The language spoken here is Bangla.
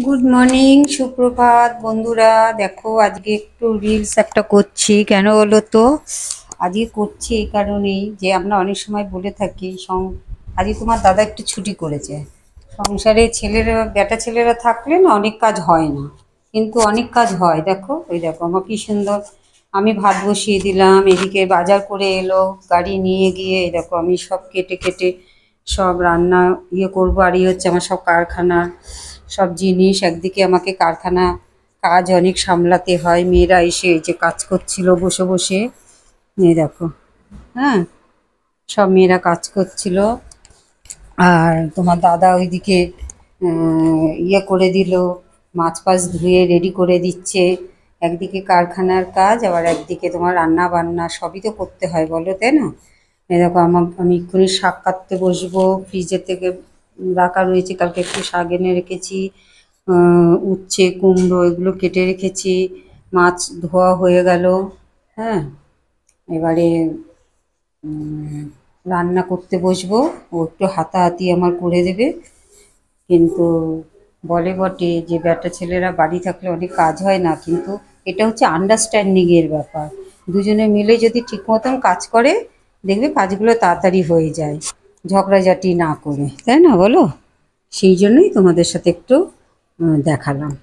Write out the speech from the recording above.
গুড মর্নিং, সুপ্রভাত বন্ধুরা। দেখো আজকে একটু রিলস একটা করছি, কেন বলো তো? আজকে করছি এই কারণেই যে আমরা অনেক সময় বলে থাকি আজকে তোমার দাদা একটু ছুটি করেছে। সংসারে ছেলেরা, বেটা ছেলেরা থাকলে না অনেক কাজ হয় না, কিন্তু অনেক কাজ হয়। দেখো, ওই দেখো আমার কি সুন্দর, আমি ভাত বসিয়ে দিলাম, এদিকে বাজার করে এলো গাড়ি নিয়ে গিয়ে। এই দেখো আমি সব কেটে কেটে সব রান্না করবো। আর হচ্ছে আমার সব কারখানার সব জিনিস। একদিকে আমাকে কারখানা কাজ অনেক সামলাতে হয়, মেয়েরা এসে এই যে কাজ করছিল বসে বসে। এই দেখো, হ্যাঁ, সব মেয়েরা কাজ করছিল। আর তোমার দাদা ওইদিকে করে দিল, মাছ ফাছ ধুয়ে রেডি করে দিচ্ছে। একদিকে কারখানার কাজ, আবার একদিকে তোমার রান্না বান্না সবই তো করতে হয়, বলো তাই না? এই দেখো আমি এক্ষুনি শাক কাটতে বসবো, ফ্রিজের থেকে রাখা রয়েছে, কালকে একটু শাক এনে রেখেছি। উচ্ছে কুমড়ো এগুলো কেটে রেখেছি। মাছ ধোয়া হয়ে গেল। হ্যাঁ, এবারে রান্না করতে বসবো। ও একটু হাতাহাতি আমার করে দেবে, কিন্তু বলে বটে যে বেটা ছেলেরা বাড়ি থাকলে অনেক কাজ হয় না, কিন্তু এটা হচ্ছে আন্ডারস্ট্যান্ডিংয়ের ব্যাপার। দুজনে মিলে যদি ঠিক মতন কাজ করে, দেখবে কাজগুলো তাড়াতাড়ি হয়ে যায়, ঝগড়াঝাটি না করে, তাই না বলো? সেই জন্যই তোমাদের সাথে একটু দেখালাম।